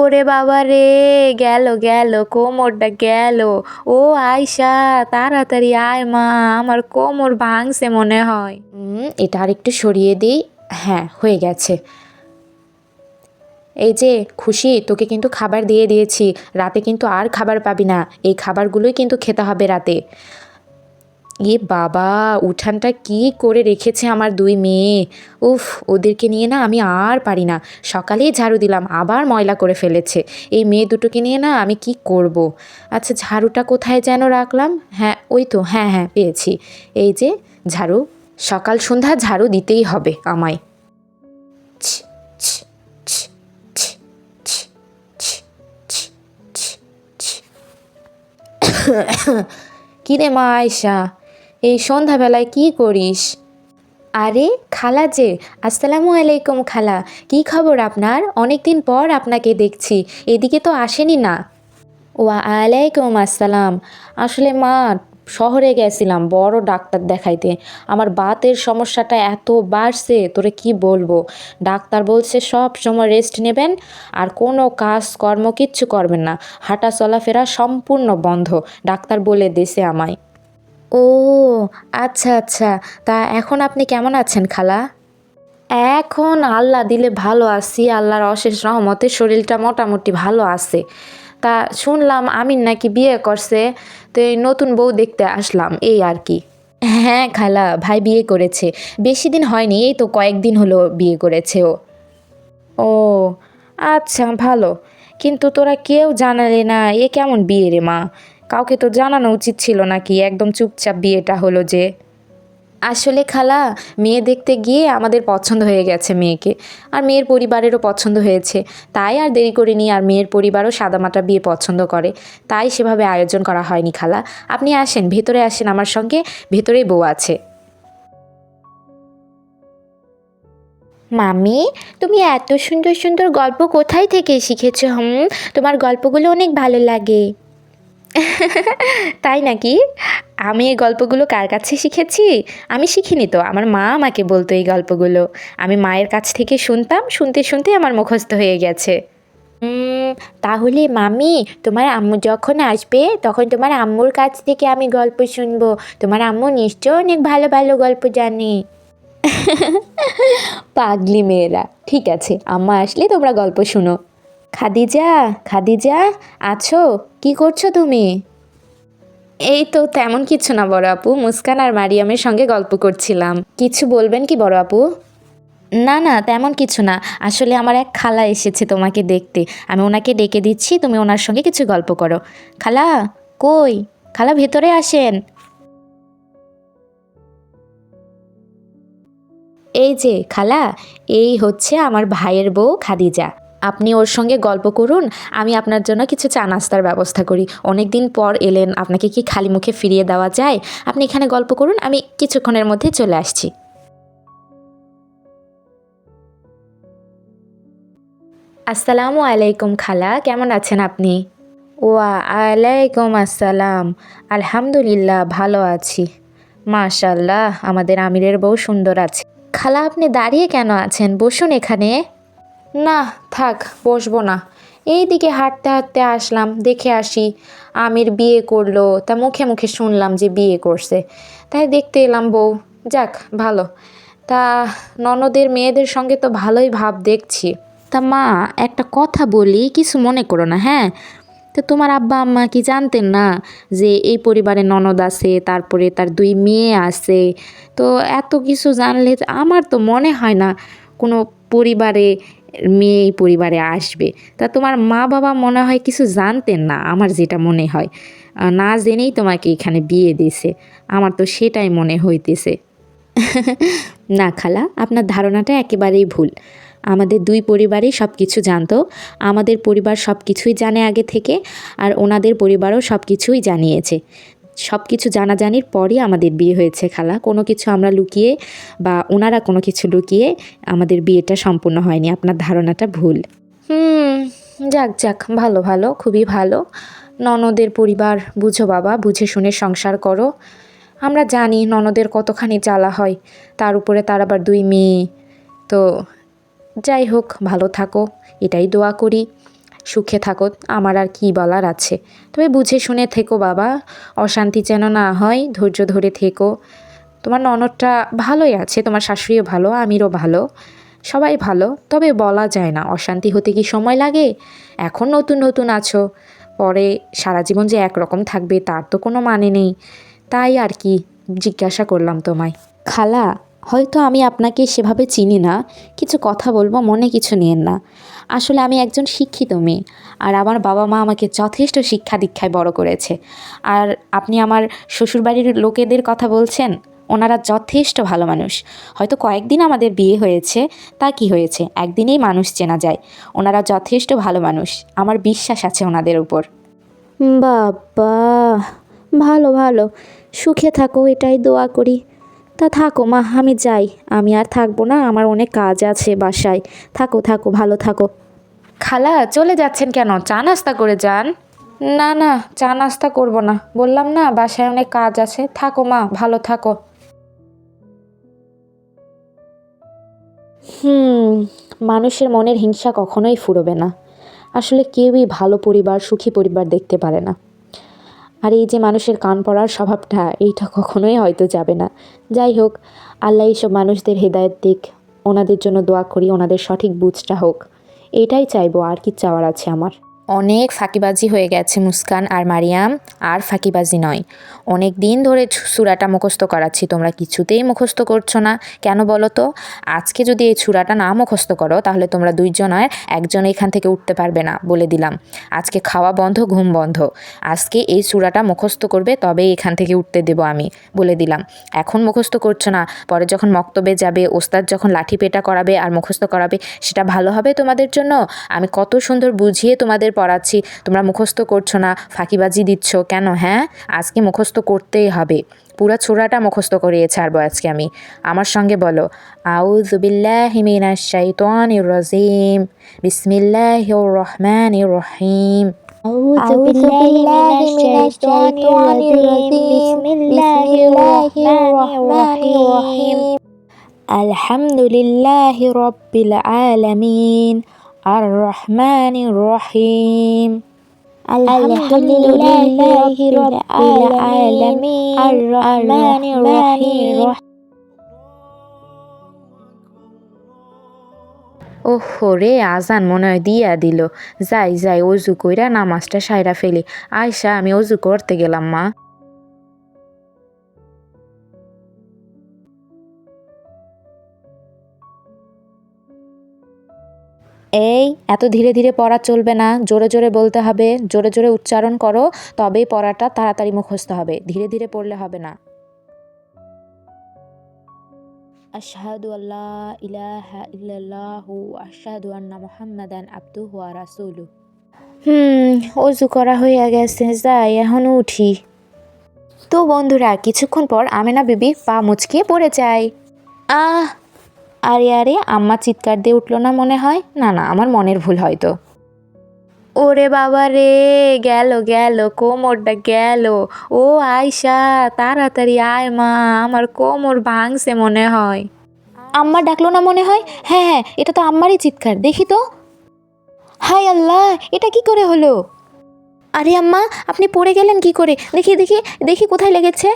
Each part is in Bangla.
ওরে বাবা রে, গেল গেল কোমরটা গেল। ও আয়শা, তাড়াতাড়ি আয় মা, আমার কোমর ভাঙছে মনে হয়। এটা আর একটু সরিয়ে দিই। হ্যাঁ, হয়ে গেছে। এই যে খুশি, তোকে কিন্তু খাবার দিয়ে দিয়েছি, রাতে কিন্তু আর খাবার পাবি না, এই খাবারগুলোই কিন্তু খেতে হবে রাতে। এ বাবা, উঠানটা কি করে রেখেছে আমার দুই মেয়ে! উফ, ওদেরকে নিয়ে না আমি আর পারি না। সকালেই ঝাড়ু দিলাম, আবার ময়লা করে ফেলেছে। এই মেয়ে দুটোকে নিয়ে না আমি কি করব। আচ্ছা, ঝাড়ুটা কোথায় যেন রাখলাম? হ্যাঁ, ওই তো, হ্যাঁ হ্যাঁ, পেয়েছি। এই যে ঝাড়ু, সকাল সন্ধ্যা ঝাড়ু দিতেই হবে আমায়। ছি, ছি, ছি, ছি, ছি, ছি, ছি, ছি, ছি। কি রে মা আয়শা, এই সন্ধ্যাবেলায় কি করিস? আরে খালা যে, আসসালামু আলাইকুম খালা। কি খবর আপনার? অনেক দিন পর আপনাকে দেখছি, এদিকে তো আসেনি না। ওয়া আলাইকুম আসসালাম। আসলে মা, শহরে গেছিলাম বড় ডাক্তার দেখাইতে। আমার বাতের সমস্যাটা এত বাড়ছে তোরে কি বলবো। ডাক্তার বলছে সব সময় রেস্ট নেবেন, আর কোনো কাজ কর্ম কিচ্ছু করবেন না, হাঁটা চলাফেরা সম্পূর্ণ বন্ধ, ডাক্তার বলে দিয়েছে আমায়। ও আচ্ছা আচ্ছা, তা এখন আপনি কেমন আছেন খালা? এখন আল্লাহ দিলে ভালো আছি, আল্লাহর অশেষ রহমতে শরীরটা মোটামুটি ভালো আছে। তা শুনলাম আমিন নাকি বিয়ে করছে, তো এই নতুন বউ দেখতে আসলাম, এই আর কি। হ্যাঁ খালা, ভাই বিয়ে করেছে, বেশি দিন হয়নি, এই তো কয়েকদিন হলো বিয়ে করেছে ও। ও আচ্ছা, ভালো। কিন্তু তোরা কেউ জানালে না, এ কেমন বিয়ে রে মা? কাউকে তো জানানো উচিত ছিল নাকি? একদম চুপচাপ বিয়েটা হলো যে। আসলে খালা, মেয়ে দেখতে গিয়ে আমাদের পছন্দ হয়ে গেছে মেয়েকে, আর মেয়ের পরিবারেরও পছন্দ হয়েছে, তাই আর দেরি করিনি। আর মেয়ের পরিবারও সাদামাটা বিয়ে পছন্দ করে, তাই সেভাবে আয়োজন করা হয়নি খালা। আপনি আসেন, ভেতরে আসেন আমার সঙ্গে, ভেতরেই বউ আছে। মামি, তুমি এত সুন্দর সুন্দর গল্প কোথায় থেকে শিখেছো? তোমার গল্পগুলো অনেক ভালো লাগে। তাই নাকি? আমি এই গল্পগুলো কার কাছে শিখেছি? আমি শিখিনি তো, আমার মা আমাকে বলতো এই গল্পগুলো। আমি মায়ের কাছ থেকে শুনতাম, শুনতে শুনতে আমার মুখস্থ হয়ে গেছে। তাহলে মামি, তোমার আম্মু যখন আসবে তখন তোমার আম্মুর কাছ থেকে আমি গল্প শুনবো। তোমার আম্মু নিশ্চয় অনেক ভালো ভালো গল্প জানে। পাগলি মেয়েরা, ঠিক আছে, আম্মা আসলে তোমরা গল্প শুনো। খাদিজা, খাদিজা, আছো? কি করছো তুমি? এই তো তেমন কিছু না বড় আপু, মুস্কান আর মারিয়ামের সঙ্গে গল্প করছিলাম। কিছু বলবেন কি বড় আপু? না না, তেমন কিছু না। আসলে আমার এক খালা এসেছে তোমাকে দেখতে, আমি ওনাকে ডেকে দিচ্ছি, তুমি ওনার সঙ্গে কিছু গল্প করো। খালা কই? খালা ভেতরে আসেন। এই যে খালা, এই হচ্ছে আমার ভাইয়ের বউ খাদিজা। আপনি ওর সঙ্গে গল্প করুন, আমি আপনার জন্য কিছু চা নাস্তার ব্যবস্থা করি। অনেক দিন পর এলেন, আপনাকে কি খালি মুখে ফিরিয়ে দেওয়া যায়? আপনি এখানে গল্প করুন, আমি কিছুক্ষণের মধ্যে চলে আসছি। আসসালামু আলাইকুম খালা, কেমন আছেন আপনি? ওয়া আলাইকুম আসসালাম। আলহামদুলিল্লাহ, ভালো আছি। মাশাল্লাহ, আমাদের আমিরের বউ সুন্দর আছে। খালা, আপনি দাঁড়িয়ে কেন আছেন? বসুন এখানে। না, থাক, বসবো না। এইদিকে হাঁটতে হাঁটতে আসলাম, দেখে আসি আমির বিয়ে করলো, তা মুখে মুখে শুনলাম যে বিয়ে করছে, তাই দেখতে এলাম বউ। যাক, ভালো। তা ননদের মেয়েদের সঙ্গে তো ভালোই ভাব দেখছি। তা মা, একটা কথা বলি, কিছু মনে করো না, হ্যাঁ? তো তোমার আব্বা আম্মা কি জানতেন না যে এই পরিবারে ননদ আছে, তারপরে তার দুই মেয়ে আছে? তো এত কিছু জানলে আমার তো মনে হয় না কোনো পরিবারে মেয়ে এই পরিবারে আসবে। তা তোমার মা বাবা মনে হয় কিছু জানতেন না, আমার যেটা মনে হয়। না জেনেই তোমাকে এখানে বিয়ে দিয়েছে, আমার তো সেটাই মনে হইতেছে। না খালা, আপনার ধারণাটা একেবারেই ভুল। আমাদের দুই পরিবারই সব কিছু জানতো। আমাদের পরিবার সব কিছুই জানে আগে থেকে, আর ওনাদের পরিবারও সব কিছুই জানিয়েছে। সব কিছু জানাজানির পরই আমাদের বিয়ে হয়েছে খালা, কোনো কিছু আমরা লুকিয়ে বা ওনারা কোনো কিছু লুকিয়ে আমাদের বিয়েটা সম্পূর্ণ হয়নি। আপনার ধারণাটা ভুল। হুম, যাক যাক, ভালো ভালো, খুবই ভালো। ননদের পরিবার বুঝো বাবা, বুঝে শুনে সংসার করো। আমরা জানি ননদের কতখানি জ্বালা হয়, তার উপরে তার আবার দুই মেয়ে। তো যাই হোক, ভালো থাকো, এটাই দোয়া করি। সুখে থাকো, আমার আর কি বলার আছে। তবে বুঝে শুনে থেকো বাবা, অশান্তি যেন না হয়, ধৈর্য ধরে থেকো। তোমার ননদটা ভালোই আছে, তোমার শাশুড়িও ভালো, আমিরও ভালো, সবাই ভালো। তবে বলা যায় না, অশান্তি হতে কি সময় লাগে? এখন নতুন নতুন আছো, পরে সারা জীবন যে একরকম থাকবে তার তো কোনো মানে নেই। তাই আর কি জিজ্ঞাসা করলাম তোমায়। খালা, হয়তো আমি আপনাকে সেভাবে চিনি না, কিছু কথা বলবো, মনে কিছু নিয়েন না। আসলে আমি একজন শিক্ষিত মেয়ে, আর আমার বাবা মা আমাকে যথেষ্ট শিক্ষা দীক্ষায় বড় করেছে। আর আপনি আমার শ্বশুরবাড়ির লোকেদের কথা বলছেন, ওনারা যথেষ্ট ভালো মানুষ। হয়তো কয়েকদিন আমাদের বিয়ে হয়েছে, তা কি হয়েছে, একদিনেই মানুষ চেনা যায়। ওনারা যথেষ্ট ভালো মানুষ, আমার বিশ্বাস আছে ওনাদের উপর। বাবা, ভালো ভালো, সুখে থাকো এটাই দোয়া করি। তা থাকো মা, আমি যাই, আমি আর থাকবো না, আমার অনেক কাজ আছে বাসায়। থাকো থাকো, ভালো থাকো। খালা, চলে যাচ্ছেন কেন? চা নাস্তা করে যান। না না, চা নাস্তা করবো না, বললাম না বাসায় অনেক কাজ আছে। থাকো মা, ভালো থাকো। মানুষের মনের হিংসা কখনোই ফুরোবে না। আসলে কেউই ভালো পরিবার, সুখী পরিবার দেখতে পারে না। আর এই যে মানুষের কান পড়ার স্বভাবটা, এইটা কখনোই হয়তো যাবে না। যাই হোক, আল্লাহ এইসব মানুষদের হেদায়েত দিক, ওনাদের জন্য দোয়া করি, ওনাদের সঠিক বুঝটা হোক, এটাই চাইবো, আর কি চাওয়ার আছে আমার। অনেক ফাঁকিবাজি হয়ে গেছে মুস্কান আর মারিয়াম, আর ফাঁকিবাজি নয়। অনেক দিন ধরে সূরাটা মুখস্থ করাচ্ছি, তোমরা কিছুতেই মুখস্থ করছো না, কেন বলো তো? আজকে যদি এই সূরাটা না মুখস্থ করো, তাহলে তোমরা দুইজনের একজন এখান থেকে উঠতে পারবে না, বলে দিলাম। আজকে খাওয়া বন্ধ, ঘুম বন্ধ। আজকে এই সূরাটা মুখস্থ করবে, তবেই এখান থেকে উঠতে দেবো আমি, বলে দিলাম। এখন মুখস্থ করছো না, পরে যখন মক্তবে যাবে, ওস্তাদ যখন লাঠি পেটা করাবে আর মুখস্থ করাবে, সেটা ভালো হবে তোমাদের জন্য? আমি কত সুন্দর বুঝিয়ে তোমাদের পড়াচ্ছি, তোমরা মুখস্থ করছো না, ফাঁকিবাজি দিচ্ছ কেন? হ্যাঁ, আজকে মুখস্থ করতেই হবে, পুরো সূরাটা মুখস্থ করিয়ে ছাড়বো আজকে আমি। আমার সঙ্গে বলো, আউযু বিল্লাহি মিনাশ শাইতানির রাজিম, বিসমিল্লাহির রহমানির রহিম। أعوذ بالله من الشيطان الرجيم بسم الله الرحمن الرحيم الحمد لله رب العالمين الرحمن الرحيم الحمد لله رب العالمين الرحمن الرحيم ওহো রে, আজান মনে হয় দিয়া দিল। যাই যাই, অজু কইরা নামাজটা সাইরা ফেলি। আয়শা, আমি অজু করতে গেলাম মা। এই এত ধীরে ধীরে পড়া চলবে না, জোরে জোরে বলতে হবে, জোরে জোরে উচ্চারণ করো, তবেই পড়াটা তাড়াতাড়ি মুখস্থ হবে, ধীরে ধীরে পড়লে হবে না। আশহাদু আল্লা ইলাহা ইল্লাল্লাহু আশহাদু আন্না মুহাম্মাদান আবদুহু ওয়া রাসূলুহু। অজু করা হয়ে গেছে, যাই এখন উঠি। তো বন্ধুরা, কিছুক্ষণ পর আমেনা বিবি পা মুচকে পড়ে যায়। আহ, আরে আরে, আম্মা চিৎকার দিয়ে উঠলো না মনে হয়? না না, আমার মনের ভুল হয়তো। ওরে বাবা রে, গেল গেল, কোমরটা গেল। ও আয়শা, তাড়াতাড়ি আয় মা, আমার কোমর ভাঙছে মনে হয়। আম্মা ডাকলো না মনে হয়? হ্যাঁ হ্যাঁ, এটা তো আম্মারই চিৎকার, দেখি তো। হায় আল্লাহ, এটা কি করে হলো? আরে আম্মা, আপনি পড়ে গেলেন কি করে? দেখি দেখি দেখি, কোথায় লেগেছে?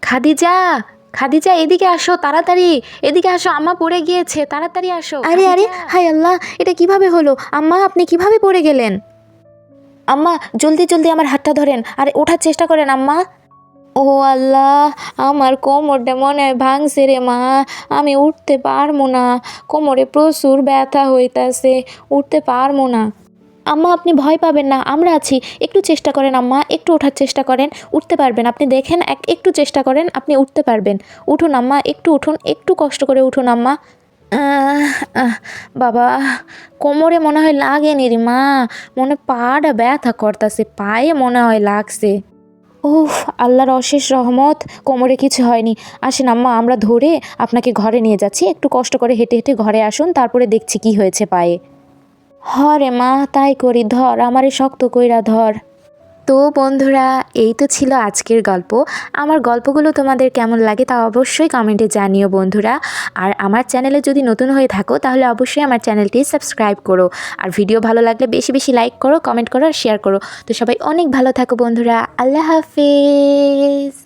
খাদিজা, খাদিজা, এদিকে আসো তাড়াতাড়ি, এদিকে আসো, আম্মা পড়ে গিয়েছে, তাড়াতাড়ি আসো। আরে আরে, হায় আল্লাহ, এটা কিভাবে হলো? আম্মা, আপনি কিভাবে পড়ে গেলেন? আম্মা, জলদি জলদি আমার হাতটা ধরেন আর ওঠার চেষ্টা করেন আম্মা। ও আল্লাহ, আমার কোমরটা মনে হয় ভাঙছে রে মা, আমি উঠতে পারবো না, কোমরে প্রচুর ব্যথা হইতাছে, উঠতে পারবো না। আম্মা, আপনি ভয় পাবেন না, আমরা আছি, একটু চেষ্টা করেন আম্মা, একটু ওঠার চেষ্টা করেন, উঠতে পারবেন আপনি, দেখেন একটু চেষ্টা করেন, আপনি উঠতে পারবেন। উঠুন আম্মা, একটু উঠুন, একটু কষ্ট করে উঠুন আম্মা। আহ, আহ, বাবা, কোমরে মনে হয় লাগেনি রে মা, মনে পাটা ব্যথা করতেছে, পায়ে মনে হয় লাগছে। উফ, আল্লাহর অশেষ রহমত, কোমরে কিছু হয়নি। আসেন আম্মা, আমরা ধরে আপনাকে ঘরে নিয়ে যাচ্ছি, একটু কষ্ট করে হেঁটে হেঁটে ঘরে আসুন, তারপরে দেখছি কি হয়েছে পায়ে। হরে মা, তাই করি, ধর আমারে শক্ত কইরা ধর। তো বন্ধুরা, এই তো ছিল আজকের গল্প। আমার গল্পগুলো তোমাদের কেমন লাগে তা অবশ্যই কমেন্টে জানিও বন্ধুরা। আর আমার চ্যানেলে যদি নতুন হয়ে থাকো তাহলে অবশ্যই আমার চ্যানেলটি সাবস্ক্রাইব করো। আর ভিডিও ভালো লাগলে বেশি বেশি লাইক করো, কমেন্ট করো আর শেয়ার করো। তো সবাই অনেক ভালো থাকো বন্ধুরা। আল্লাহ হাফেজ।